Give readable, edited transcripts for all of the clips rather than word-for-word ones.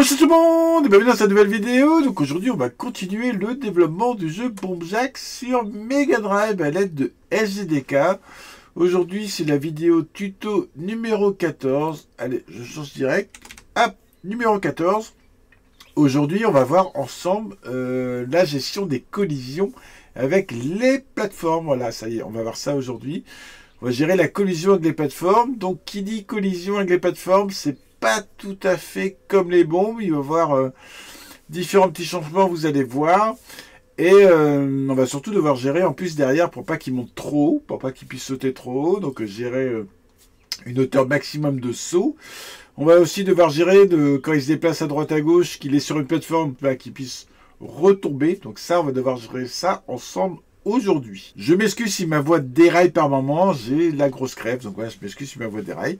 Bonjour tout le monde et bienvenue dans cette nouvelle vidéo. Donc aujourd'hui on va continuer le développement du jeu Bomb Jack sur Mega Drive à l'aide de SGDK. Aujourd'hui c'est la vidéo tuto numéro 14. Allez, je change direct. Hop, numéro 14. Aujourd'hui on va voir ensemble la gestion des collisions avec les plateformes. Voilà, ça y est, on va voir ça aujourd'hui. On va gérer la collision avec les plateformes. Donc qui dit collision avec les plateformes, c'est pas tout à fait comme les bombes. Il va y avoir différents petits changements, vous allez voir. Et on va surtout devoir gérer en plus derrière pour pas qu'il monte trop haut, pour pas qu'il puisse sauter trop haut. Donc gérer une hauteur maximum de saut. On va aussi devoir gérer quand il se déplace à droite à gauche, qu'il est sur une plateforme, qu'il puisse retomber. Donc ça, on va devoir gérer ça ensemble aujourd'hui. Je m'excuse si ma voix déraille par moment, j'ai la grosse crève, donc voilà, je m'excuse si ma voix déraille.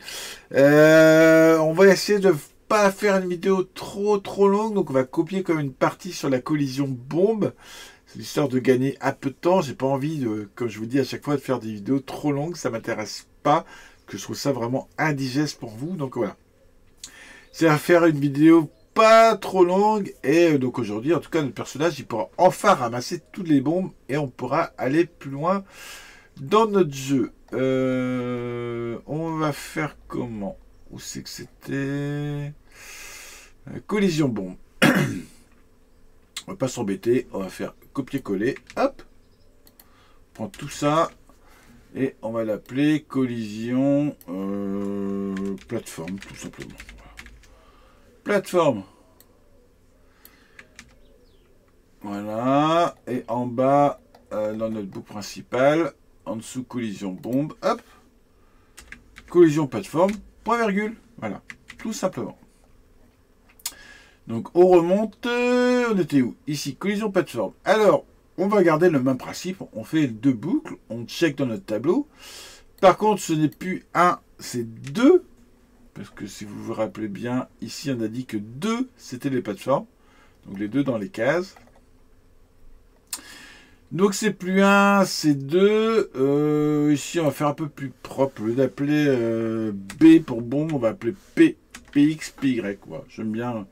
On va essayer de pas faire une vidéo trop longue, donc on va copier comme une partie sur la collision bombe. C'est l'histoire de gagner un peu de temps. J'ai pas envie de, comme je vous dis à chaque fois, de faire des vidéos trop longues, ça m'intéresse pas, que je trouve ça vraiment indigeste pour vous, donc voilà. C'est à faire une vidéo pas trop longue, et donc aujourd'hui en tout cas notre personnage il pourra enfin ramasser toutes les bombes et on pourra aller plus loin dans notre jeu. On va faire comment? Où c'est que c'était? Collision bombe. On va pas s'embêter, on va faire copier-coller, hop, on prend tout ça et on va l'appeler collision plateforme tout simplement. Plateforme. Voilà. Et en bas, dans notre bout principal, en dessous, collision bombe. Hop. Collision plateforme. Point virgule. Voilà. Tout simplement. Donc, on remonte. On était où? Ici, collision plateforme. Alors, on va garder le même principe. On fait deux boucles. On check dans notre tableau. Par contre, ce n'est plus un, c'est deux. Parce que si vous vous rappelez bien, ici on a dit que 2 c'était les plateformes. Donc les deux dans les cases. Donc c'est plus 1, c'est 2. Ici on va faire un peu plus propre. Au lieu d'appeler B pour bombe, on va appeler P, PX, PY. Voilà. J'aime bien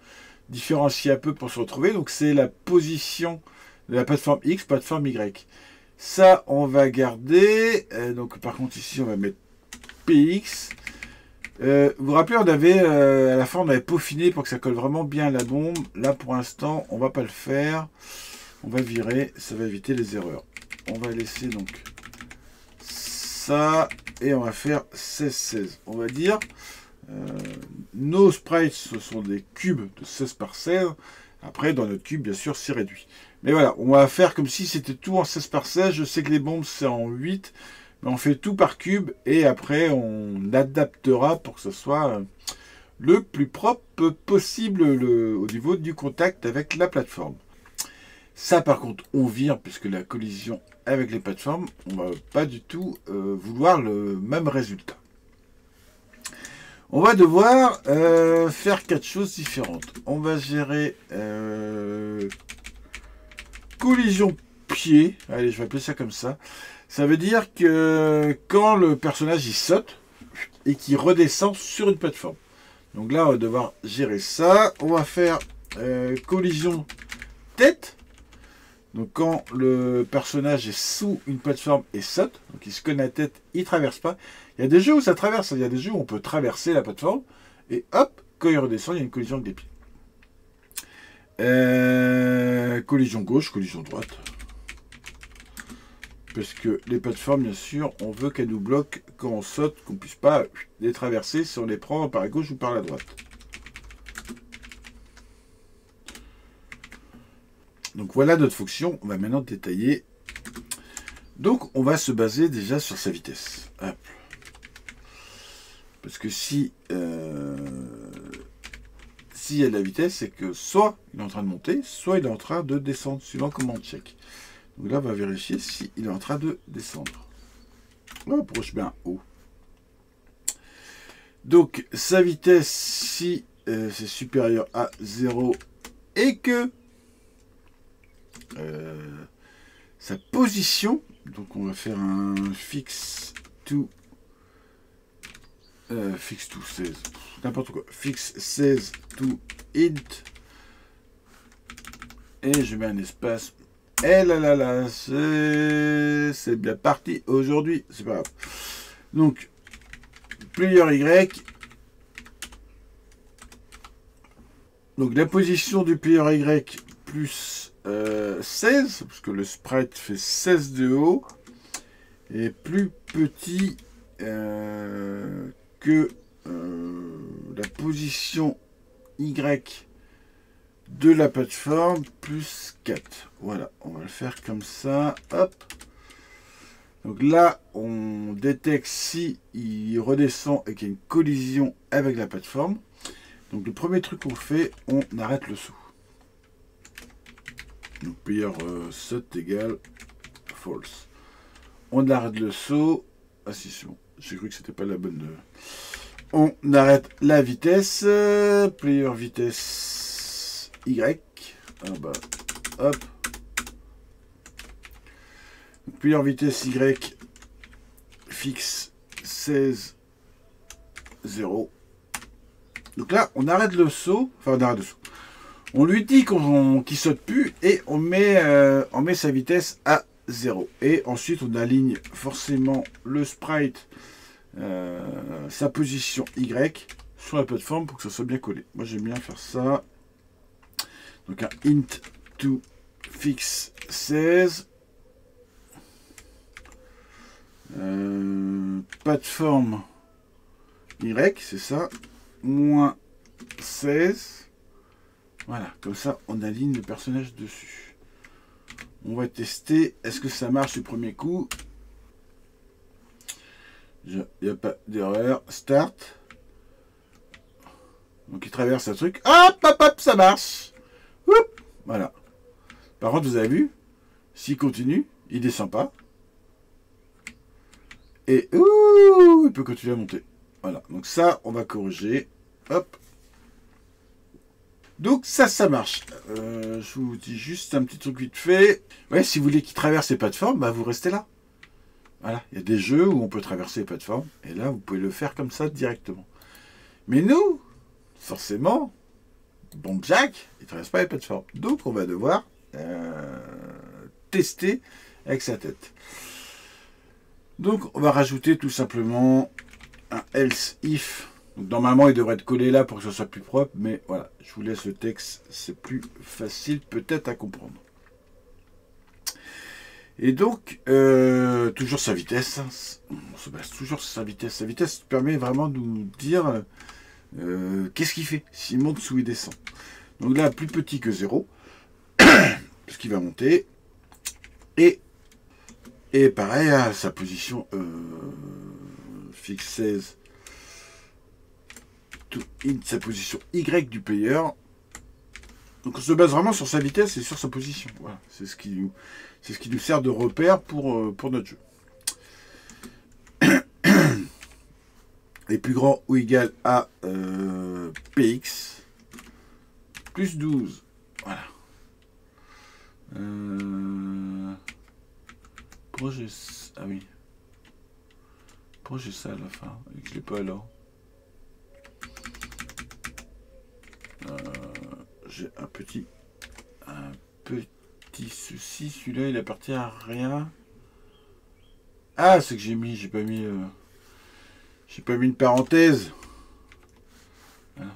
différencier un peu pour se retrouver. Donc c'est la position de la plateforme X, plateforme Y. Ça on va garder. Donc par contre ici on va mettre PX. Vous vous rappelez, on avait à la fin on avait peaufiné pour que ça colle vraiment bien à la bombe. Là pour l'instant on va pas le faire. On va virer, ça va éviter les erreurs. On va laisser donc ça et on va faire 16-16. On va dire nos sprites ce sont des cubes de 16 par 16. Après dans notre cube bien sûr c'est réduit. Mais voilà, on va faire comme si c'était tout en 16 par 16. Je sais que les bombes c'est en 8. Mais on fait tout par cube et après on adaptera pour que ce soit le plus propre possible au niveau du contact avec la plateforme. Ça par contre on vire puisque la collision avec les plateformes, on va pas du tout vouloir le même résultat. On va devoir faire 4 choses différentes. On va gérer collision pied. Allez, je vais appeler ça comme ça. Ça veut dire que quand le personnage il saute et qu'il redescend sur une plateforme. Donc là, on va devoir gérer ça. On va faire collision tête. Donc quand le personnage est sous une plateforme et saute, donc il se cogne la tête, il ne traverse pas. Il y a des jeux où ça traverse. Il y a des jeux où on peut traverser la plateforme. Et hop, quand il redescend, il y a une collision avec des pieds. Collision gauche, collision droite. Parce que les plateformes, bien sûr, on veut qu'elles nous bloquent quand on saute, qu'on ne puisse pas les traverser si on les prend par la gauche ou par la droite. Donc voilà notre fonction. On va maintenant détailler. Donc on va se baser déjà sur sa vitesse. Hop. Parce que si s'il y a de la vitesse, c'est que soit il est en train de monter, soit il est en train de descendre, suivant comment on check. Donc là, on va vérifier s'il est en train de descendre. On approche bien haut. Donc, sa vitesse, si c'est supérieur à 0 et que sa position, donc on va faire un fix to 16, n'importe quoi, fix 16 to int. Et je mets un espace. Et là là là, c'est bien parti aujourd'hui. C'est pas grave. Donc, player Y. Donc, la position du player Y plus 16, parce que le sprite fait 16 de haut, est plus petit que la position Y de la plateforme plus 4. Voilà, on va le faire comme ça. Hop. Donc là, on détecte si il redescend et qu'il y a une collision avec la plateforme. Donc le premier truc qu'on fait, on arrête le saut. Donc player set égale false. On arrête le saut. Ah si, c'est bon. J'ai cru que c'était pas la bonne. On arrête la vitesse. Player vitesse Y. Ah bah, hop. Donc, player vitesse Y fixe 16 0. Donc là, on arrête le saut. Enfin, on arrête le saut. On lui dit qu'il saute plus et on met sa vitesse à 0. Et ensuite, on aligne forcément le sprite, sa position Y sur la plateforme pour que ça soit bien collé. Moi, j'aime bien faire ça. Donc un int to fix 16. Plateforme Y, c'est ça. Moins 16. Voilà, comme ça, on aligne le personnage dessus. On va tester. Est-ce que ça marche du premier coup? Il n'y a pas d'erreur. Start. Donc, il traverse un truc. Hop, hop, hop, ça marche. Oup, voilà. Par contre, vous avez vu, s'il continue, il descend pas. Et ouh, il peut continuer à monter. Voilà. Donc ça, on va corriger. Hop. Donc ça marche. Je vous dis juste un petit truc vite fait. Ouais, si vous voulez qu'il traverse les plateformes, bah vous restez là. Voilà, il y a des jeux où on peut traverser les plateformes. Et là, vous pouvez le faire comme ça directement. Mais nous, forcément, Bombjack, il ne traverse pas les plateformes. Donc on va devoir tester avec sa tête. Donc on va rajouter tout simplement un else if. Donc, normalement, il devrait être collé là pour que ce soit plus propre, mais voilà, je vous laisse le texte, c'est plus facile peut-être à comprendre. Et donc, toujours sa vitesse, hein, on se base toujours sur sa vitesse. Sa vitesse permet vraiment de nous dire qu'est-ce qu'il fait, s'il monte ou il descend. Donc là, plus petit que 0, parce qu'il va monter, et pareil, à sa position fixe 16. To int sa position Y du player. Donc on se base vraiment sur sa vitesse et sur sa position. Voilà, c'est ce qui nous sert de repère pour notre jeu. Et plus grand ou égal à px plus 12. Voilà. Projet. Ah oui. Projet ça à la fin. Et que je l'ai pas là. J'ai un petit souci. Celui-là, il appartient à rien. Ah, c'est que j'ai pas mis une parenthèse. Voilà.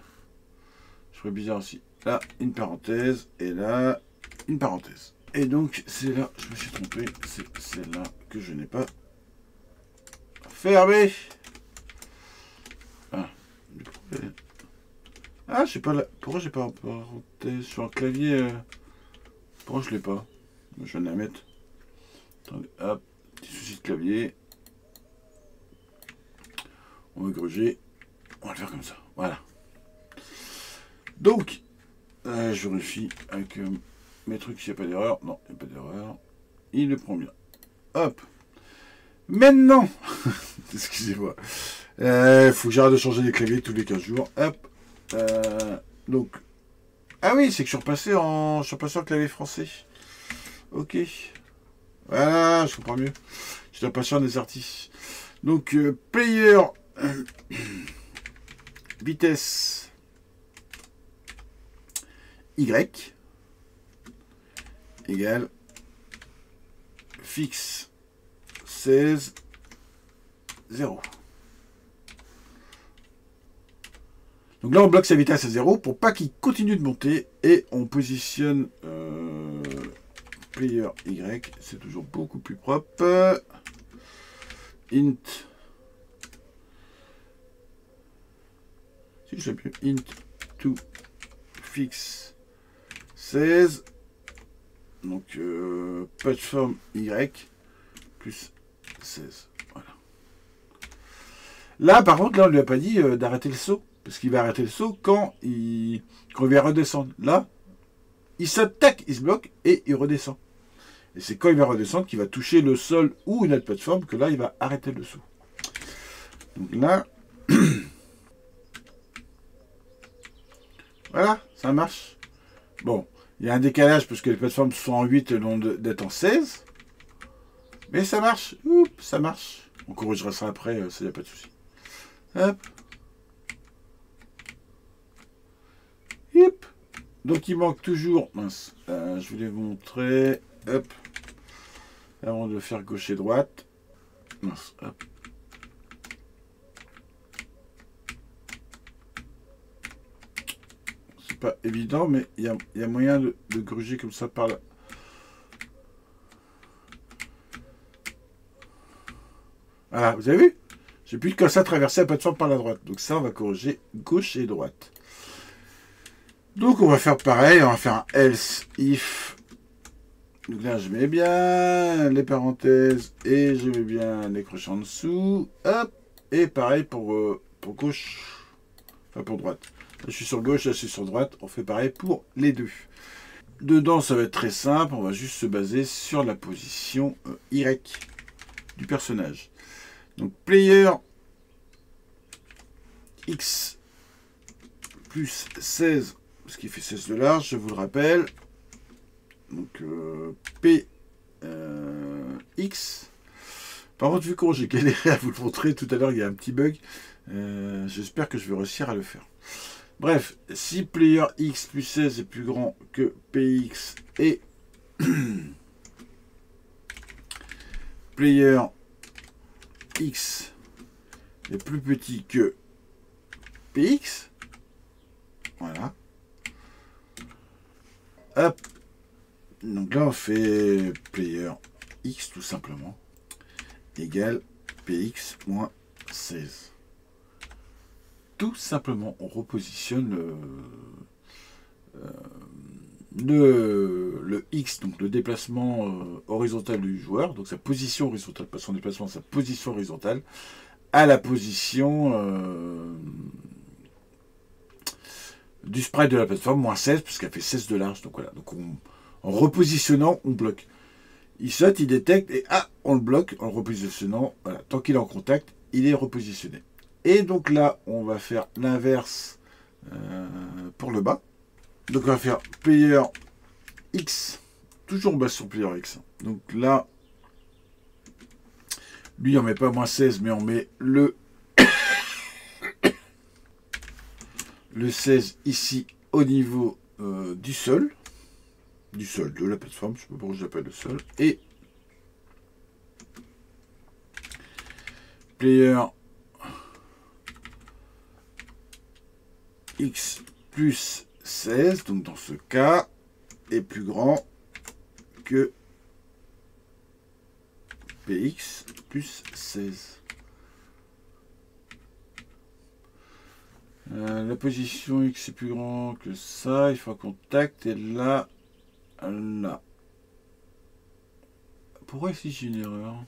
Je ferais bizarre aussi. Là, une parenthèse. Et là, une parenthèse. Et donc, c'est là, je me suis trompé. C'est celle-là que je n'ai pas fermé. Ah, je sais pas là. Pourquoi j'ai pas parenthèse sur un clavier pourquoi je l'ai pas? Je viens de la mettre. Attendez, hop, petit souci de clavier. On va gruger. On va le faire comme ça. Voilà. Donc, je vérifie avec mes trucs s'il n'y a pas d'erreur. Non, il n'y a pas d'erreur. Il le prend bien. Hop. Maintenant, excusez-moi. Faut que j'arrête de changer les claviers tous les 15 jours. Hop. Donc, ah oui, c'est que je suis repassé en clavier français. Ok. Voilà, je comprends mieux. Je dois passer en AZERTY. Donc, player vitesse Y égale fixe 16 0. Donc là, on bloque sa vitesse à 0 pour pas qu'il continue de monter. Et on positionne player Y. C'est toujours beaucoup plus propre. Int. Si je plus int to fixe 16. Donc platform Y plus 16. Voilà. Là, par contre, là, on lui a pas dit d'arrêter le saut. Parce qu'il va arrêter le saut quand il va redescendre. Là, il s'attaque, il se bloque et il redescend. Et c'est quand il va redescendre qu'il va toucher le sol ou une autre plateforme que là, il va arrêter le saut. Donc là, voilà, ça marche. Bon, il y a un décalage parce que les plateformes sont en 8 au lieu d'être en 16. Mais ça marche. Oups, ça marche. On corrigera ça après, ça n'y a pas de souci. Hop. Yep. Donc il manque toujours, mince, je voulais vous montrer, hop, avant de faire gauche et droite, mince, hop. C'est pas évident, mais il y a moyen de gruger comme ça par là. Voilà, vous avez vu? J'ai plus qu'à ça traverser la plateforme par la droite. Donc ça, on va corriger gauche et droite. Donc on va faire pareil, on va faire un else if. Donc là je mets bien les parenthèses et je mets bien les crochets en dessous. Hop. Et pareil pour gauche. Enfin pour droite. Là, je suis sur gauche, là je suis sur droite. On fait pareil pour les deux. Dedans ça va être très simple. On va juste se baser sur la position Y du personnage. Donc player X plus 16. Ce qui fait 16 de large, je vous le rappelle. Donc X. Par contre, vu que j'ai galéré à vous le montrer tout à l'heure, il y a un petit bug. J'espère que je vais réussir à le faire. Bref, si player X plus 16 est plus grand que PX et player X est plus petit que PX, voilà. Hop. Donc là, on fait player X tout simplement égale PX moins 16. Tout simplement, on repositionne le X, donc le déplacement horizontal du joueur, donc sa position horizontale, pas son déplacement, sa position horizontale, à la position du sprite de la plateforme, moins 16, puisqu'elle fait 16 de large. Donc voilà, donc en repositionnant, on bloque. Il saute, il détecte, et on le bloque en le repositionnant. Voilà, tant qu'il est en contact, il est repositionné. Et donc là, on va faire l'inverse pour le bas. Donc on va faire player X, toujours bas sur player X. Donc là, lui on met pas moins 16, mais on met le 16 ici au niveau du sol. Du sol de la plateforme, je ne sais pas pourquoi je l'appelle le sol. Et player X plus 16, donc dans ce cas, est plus grand que PX plus 16. La position X est plus grand que ça, il faut un contact, et là, là. Pourquoi ici j'ai une erreur?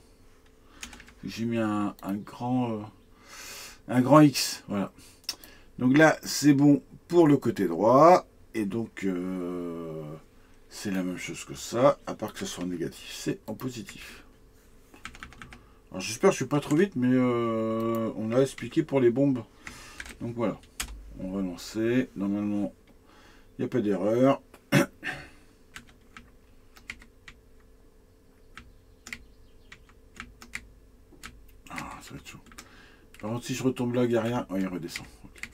J'ai mis un grand X, voilà. Donc là, c'est bon pour le côté droit, et donc c'est la même chose que ça, à part que ce soit en négatif, c'est en positif. Alors j'espère que je suis pas trop vite, mais on l'a expliqué pour les bombes. Donc voilà, on va lancer. Normalement, il n'y a pas d'erreur. Ah, ça va être chaud. Par contre, si je retombe là, il n'y a rien. Oh, il redescend. Okay.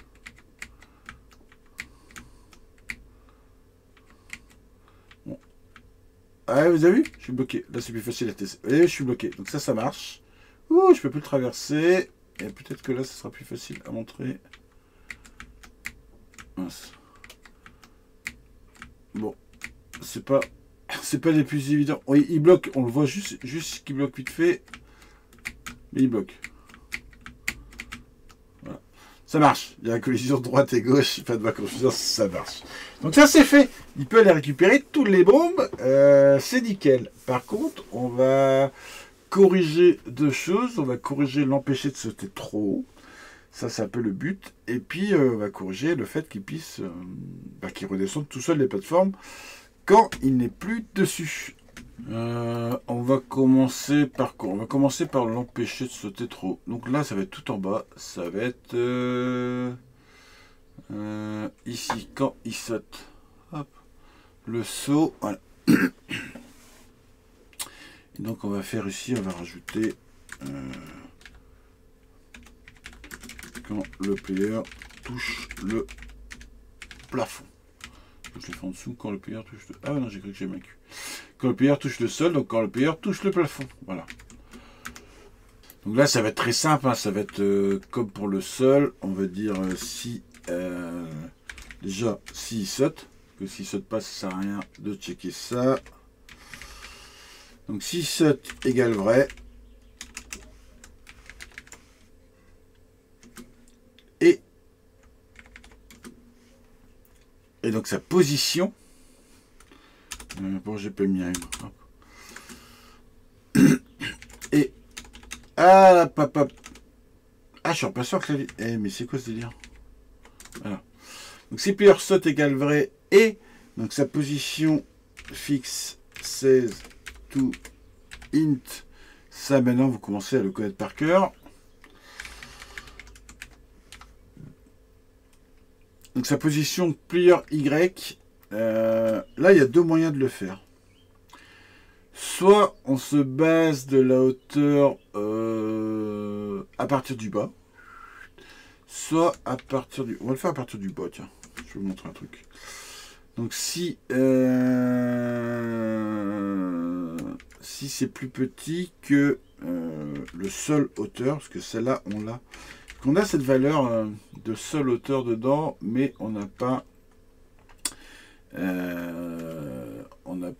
Ah, vous avez vu? Je suis bloqué. Là, c'est plus facile à tester. Vous voyez, je suis bloqué. Donc ça marche. Ouh, je peux plus le traverser. Et peut-être que là, ça sera plus facile à montrer. Mince. Bon, c'est pas les plus évidents. Oui, il bloque. On le voit juste qu'il bloque vite fait. Mais il bloque. Voilà. Ça marche. Il y a la collision droite et gauche. Pas de ma confiance, ça marche. Donc ça, c'est fait. Il peut aller récupérer toutes les bombes. C'est nickel. Par contre, on va corriger deux choses. On va corriger l'empêcher de sauter trop haut. Ça, c'est un peu le but. Et puis, on va corriger le fait qu'il puisse... qu'il redescende tout seul des plateformes quand il n'est plus dessus. On va commencer par quoi? On va commencer par l'empêcher de sauter trop haut. Donc là, ça va être tout en bas. Ça va être... ici, quand il saute. Hop. Le saut, voilà. Et donc, on va faire ici, on va rajouter... quand le player touche le plafond. Je le fais en dessous quand le player touche le... Ah non, j'ai cru que j'ai vaincu. Quand le player touche le sol, donc quand le player touche le plafond. Voilà. Donc là, ça va être très simple. Hein. Ça va être comme pour le sol. On va dire si... déjà, s'il saute. Que s'il saute pas, ça sert à rien de checker ça. Donc s'il saute égale vrai. Et donc sa position. Bon, j'ai pas mis un. Et. Ah, papa. Ah, je suis pas sûr que la vie. Eh, mais c'est quoi ce délire? Voilà. Donc si player saute égale vrai et. Donc sa position fixe 16 to int. Ça, maintenant, vous commencez à le connaître par cœur. Donc sa position player Y, là il y a deux moyens de le faire. Soit on se base de la hauteur à partir du bas, soit à partir du... On va le faire à partir du bas, tiens. Je vais vous montrer un truc. Donc si c'est plus petit que le sol hauteur, parce que celle-là on l'a. On a cette valeur de sol hauteur dedans, mais on n'a pas... on a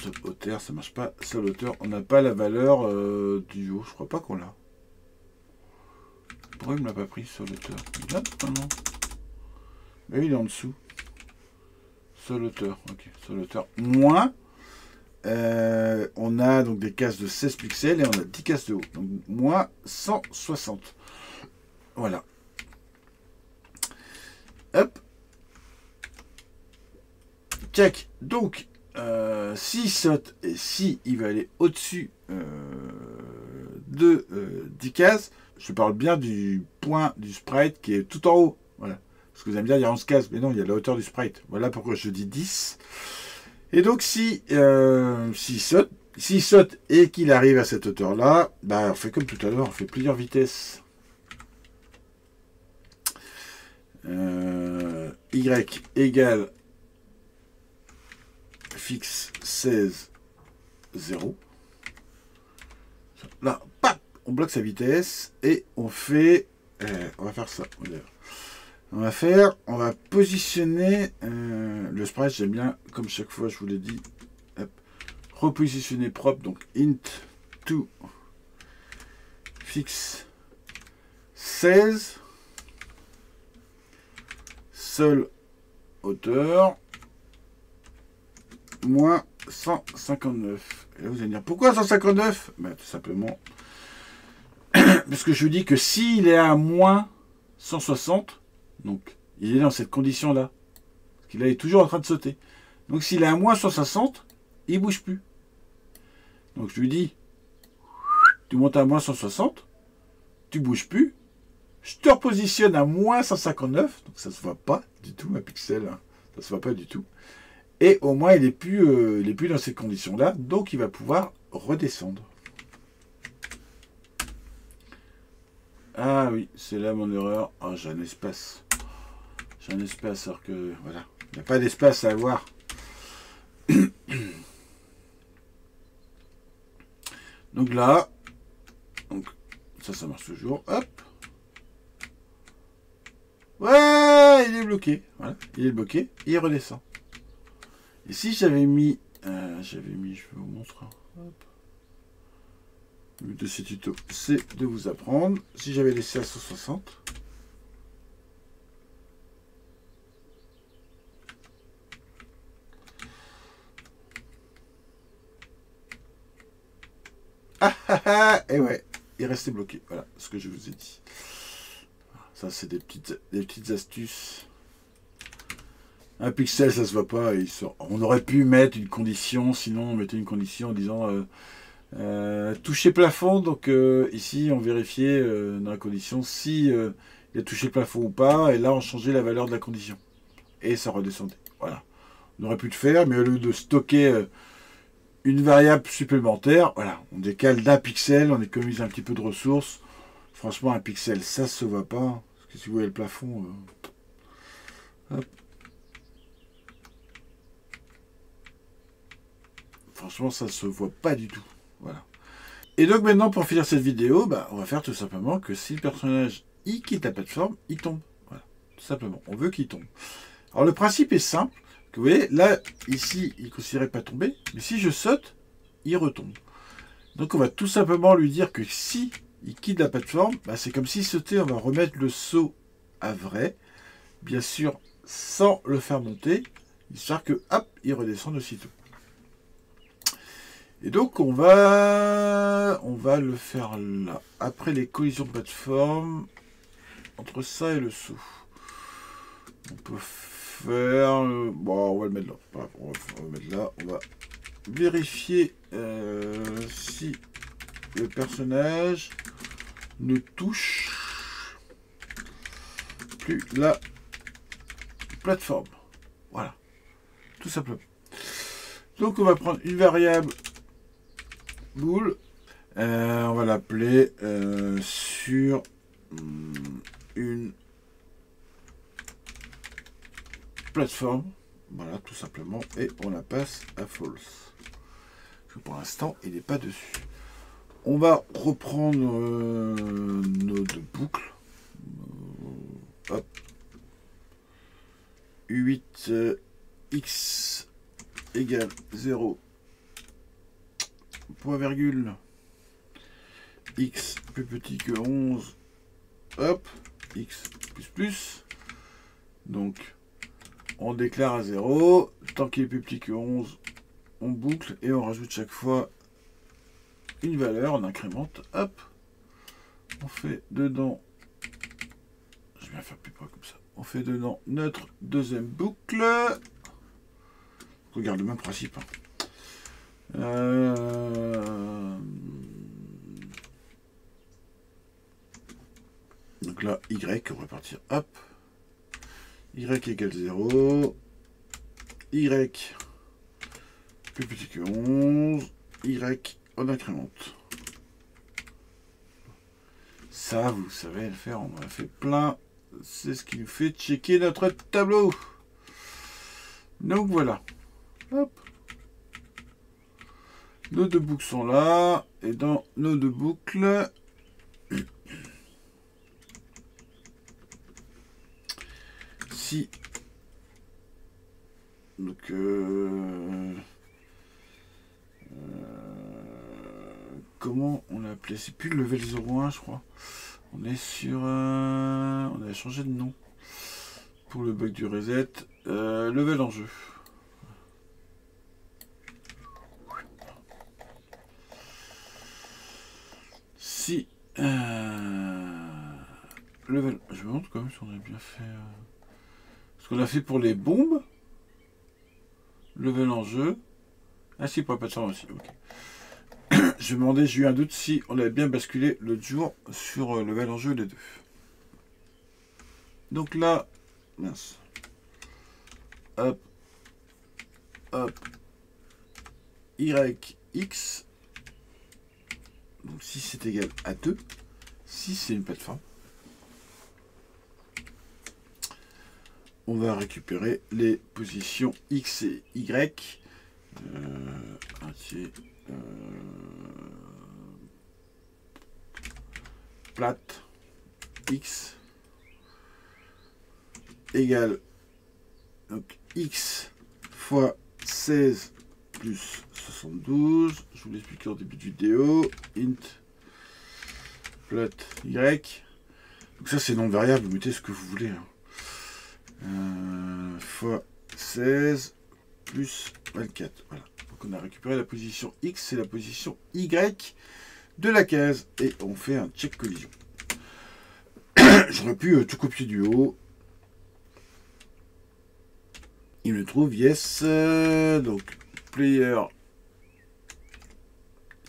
sol hauteur, ça marche pas. Sol hauteur, on n'a pas la valeur du haut. Je crois pas qu'on l'a. Pourquoi il ne l'a pas pris sol hauteur? Là, non. Mais il est en dessous. Sol hauteur, ok. Sol hauteur moins. On a donc des cases de 16 pixels et on a 10 cases de haut. Donc moins 160. Voilà. Hop. Check. Donc, s'il saute et si il va aller au-dessus de 10 cases, je parle bien du point du sprite qui est tout en haut. Voilà. Parce que vous allez me dire, il y a 11 cases. Mais non, il y a la hauteur du sprite. Voilà pourquoi je dis 10. Et donc, s'il saute et qu'il arrive à cette hauteur-là, bah, on fait comme tout à l'heure, on fait plusieurs vitesses. Y égale fixe 16 0. Là, pap, on bloque sa vitesse et on fait... on va faire ça. On va positionner le sprite. J'aime bien, comme chaque fois, je vous l'ai dit, hop, repositionner propre. Donc int to fixe 16 sol hauteur moins 159. Et là, vous allez me dire, pourquoi 159? Ben, tout simplement, parce que je vous dis que s'il est à moins 160, donc il est dans cette condition-là, parce qu'il est toujours en train de sauter. Donc s'il est à moins 160, il ne bouge plus. Donc je lui dis, tu montes à moins 160, tu ne bouges plus, je te repositionne à moins 159, donc ça ne se voit pas du tout, un pixel, hein, ça ne se voit pas du tout. Et au moins, il n'est plus dans ces conditions-là, donc il va pouvoir redescendre. Ah oui, c'est là mon erreur. Oh, j'ai un espace. J'ai un espace, alors que, voilà, il n'y a pas d'espace à avoir. Donc là, donc, ça marche toujours. Hop. Ouais, il est bloqué. Voilà, il est bloqué. Et il redescend. Et si j'avais mis... je vais vous montrer. Hop. Le but de ce tuto, c'est de vous apprendre. Si j'avais laissé à 160... Ah ah ah. Et ouais, il restait bloqué. Voilà ce que je vous ai dit. Ça, c'est des petites astuces. Un pixel, ça se voit pas. On aurait pu mettre une condition, sinon on mettait une condition en disant toucher plafond. Donc ici, on vérifiait dans la condition si il a touché le plafond ou pas. Et là, on changeait la valeur de la condition. Et ça redescendait. Voilà. On aurait pu le faire, mais au lieu de stocker une variable supplémentaire, voilà, on décale d'un pixel, on économise un petit peu de ressources. Franchement, un pixel, ça se voit pas. Parce que si vous voyez le plafond... hop. Franchement, ça se voit pas du tout. Voilà. Et donc maintenant, pour finir cette vidéo, bah, on va faire tout simplement que si le personnage il quitte la plateforme, il tombe. Voilà. Tout simplement. On veut qu'il tombe. Alors le principe est simple. Vous voyez, là, ici, il ne considérait pas tomber. Mais si je saute, il retombe. Donc on va tout simplement lui dire que si il quitte la plateforme, bah, c'est comme s'il sautait. On va remettre le saut à vrai. Bien sûr, sans le faire monter. Histoire que, hop, il redescende aussitôt. Et donc on va le faire là. Après les collisions de plateforme, entre ça et le saut. On peut faire... bon, on va le mettre là. On va le mettre là. On va vérifier si le personnage ne touche plus la plateforme. Voilà. Tout simplement. Donc on va prendre une variable boule. On va l'appeler sur une plateforme. Voilà, tout simplement. Et on la passe à false. Parce que pour l'instant, il n'est pas dessus. On va reprendre nos deux boucles. Hop. 8 x égale 0. Point virgule. X plus petit que 11. Hop. X plus plus. Donc, on déclare à 0. Tant qu'il est plus petit que 11, on boucle et on rajoute chaque fois une valeur, on incrémente. Hop. On fait dedans. Je vais bien faire plus près comme ça. On fait dedans notre deuxième boucle. Regarde le même principe. Hein. Donc là, Y, on va partir. Hop. Y égale 0. Y plus petit que 11. Y, on incrémente. Ça, vous savez le faire. On en a fait plein. C'est ce qui nous fait checker notre tableau. Donc voilà. Hop. Nos deux boucles sont là. Et dans nos deux boucles, si donc comment on l'a appelé? C'est plus le level 01, je crois. On est sur on a changé de nom pour le bug du reset. Level en jeu. Si level, je me demande quand même si on a bien fait ce qu'on a fait pour les bombes. Level en jeu. Ah si, pour la plateforme aussi. Ok. Je me demandais, j'ai eu un doute si on avait bien basculé l'autre jour sur level en jeu les deux. Donc là, mince. Hop, hop. Y, X. Donc si c'est égal à 2, si c'est une plateforme, on va récupérer les positions X et Y. plate x égale donc x fois 16 plus 72. Je vous l'expliquais en début de vidéo. Int plate y. Donc ça c'est non variable, vous mettez ce que vous voulez. Fois 16 plus 24. Voilà. Donc on a récupéré la position x, c'est la position y de la case. Et on fait un check collision. J'aurais pu tout copier du haut. Il me trouve yes. Donc player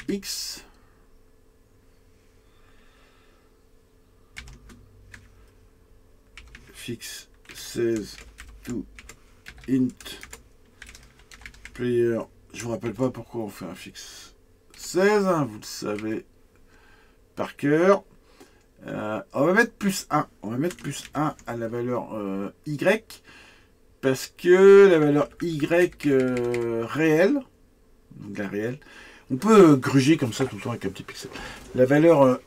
x fixe 16 to int player. Je vous rappelle pas pourquoi on fait un fixe 16, hein, vous le savez par cœur. On va mettre plus 1. On va mettre plus 1 à la valeur y, parce que la valeur y réelle, donc la réelle, on peut gruger comme ça tout le temps avec un petit pixel. La valeur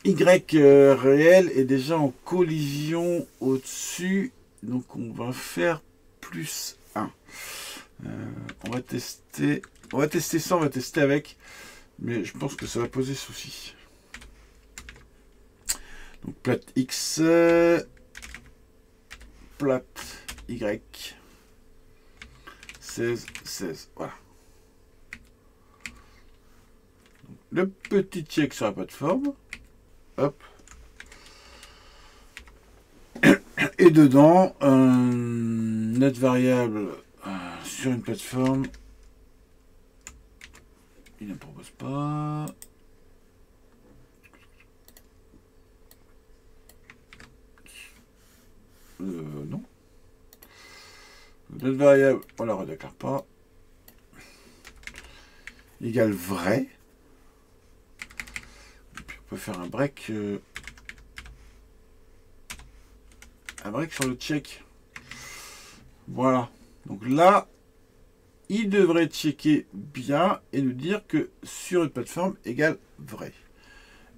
y réelle est déjà en collision au-dessus, donc on va faire plus 1. On va tester ça, on va tester avec, mais je pense que ça va poser souci. Donc plate x, plate y, 16, 16, voilà. Donc, le petit check sur la plateforme, hop. Et dedans, notre variable sur une plateforme, il ne propose pas. Non. Notre variable, on la redéclare pas. Égale vrai. Et puis on peut faire un break sur le check. Voilà. Donc là, il devrait checker bien et nous dire que sur une plateforme égale vrai.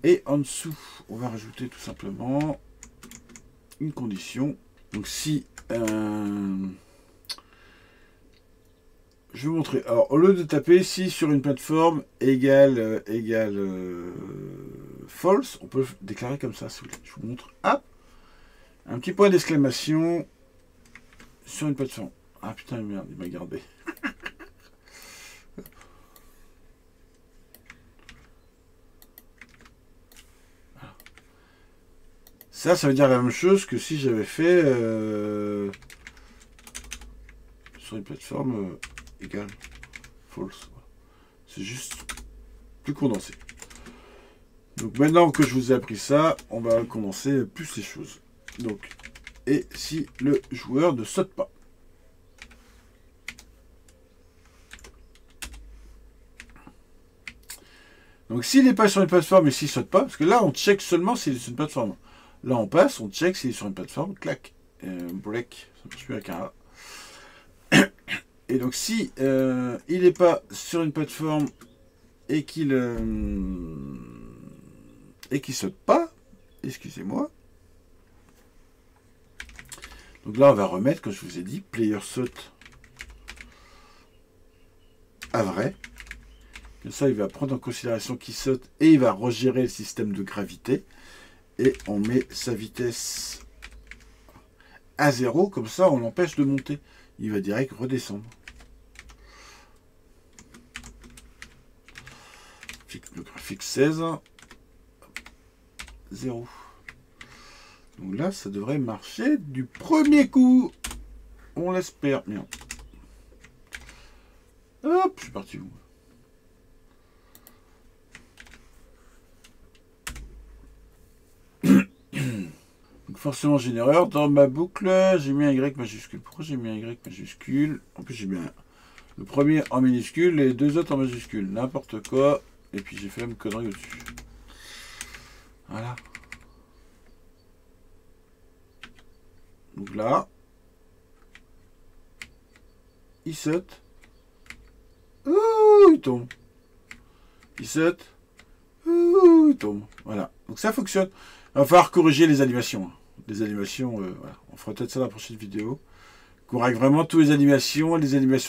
Et en dessous, on va rajouter tout simplement une condition. Donc si je vais vous montrer. Alors, au lieu de taper si sur une plateforme égale false, on peut déclarer comme ça, si vous voulez. Je vous montre. Ah, un petit point d'exclamation sur une plateforme. Ah putain, merde, il m'a gardé. Ça veut dire la même chose que si j'avais fait sur une plateforme égale false. C'est juste plus condensé. Donc maintenant que je vous ai appris ça, on va condenser plus les choses. Donc, et si le joueur ne saute pas. Donc s'il n'est pas sur une plateforme et s'il ne saute pas, parce que là on check seulement s'il est sur une plateforme. Là on passe, on check s'il est sur une plateforme, clac, break, ça marche plus avec un A. Et donc si il n'est pas sur une plateforme et qu'il saute pas, excusez-moi. Donc là on va remettre, comme je vous ai dit, player saute à vrai. Comme ça il va prendre en considération qu'il saute et il va regérer le système de gravité. Et on met sa vitesse à 0, comme ça on l'empêche de monter. Il va direct redescendre. Le graphique 16, 0. Donc là, ça devrait marcher du premier coup. On l'espère. Merde. Hop, je suis parti où? Donc forcément j'ai une erreur dans ma boucle, j'ai mis un Y majuscule. Pourquoi j'ai mis un Y majuscule? En plus j'ai mis le premier en minuscule, les deux autres en majuscule. N'importe quoi. Et puis j'ai fait la même connerie au-dessus. Voilà. Donc là, il saute. Ouh, il tombe. Il saute. Ouh, tombe. Voilà. Donc ça fonctionne. Il va falloir corriger les animations. Les animations, voilà. On fera peut-être ça dans la prochaine vidéo. Corrige vraiment toutes les animations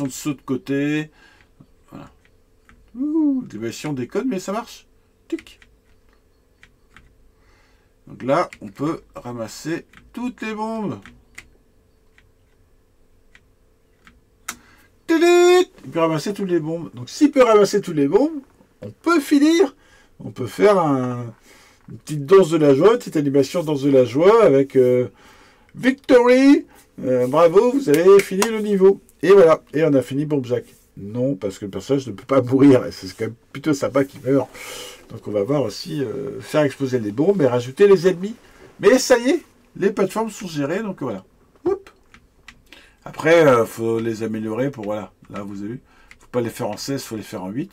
de saut de côté. Voilà. Ouh, l'animation déconne, mais ça marche. Tic. Donc là, on peut ramasser toutes les bombes. Il peut ramasser toutes les bombes. Donc s'il peut ramasser toutes les bombes, on peut finir. On peut faire une petite danse de la joie, une petite animation danse de la joie avec Victory. Bravo, vous avez fini le niveau. Et voilà. Et on a fini Bomb Jack. Non, parce que le personnage ne peut pas mourir. Et c'est quand même plutôt sympa qu'il meure. Donc on va voir aussi faire exploser les bombes et rajouter les ennemis. Mais ça y est, les plateformes sont gérées. Donc voilà. Oups. Après, il faut les améliorer pour, voilà, là vous avez vu, il ne faut pas les faire en 16, il faut les faire en 8.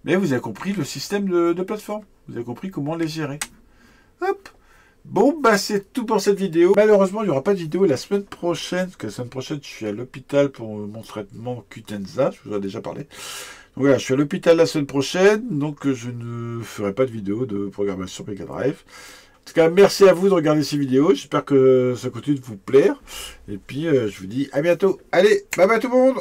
Mais vous avez compris le système de plateforme. Vous avez compris comment les gérer. Hop. Bon, bah c'est tout pour cette vidéo. Malheureusement, il n'y aura pas de vidéo la semaine prochaine, parce que la semaine prochaine, je suis à l'hôpital pour mon traitement Qutenza, je vous en ai déjà parlé. Donc voilà, je suis à l'hôpital la semaine prochaine, donc je ne ferai pas de vidéo de programmation Mega Drive. En tout cas, merci à vous de regarder ces vidéos. J'espère que ça continue de vous plaire. Et puis, je vous dis à bientôt. Allez, bye bye tout le monde.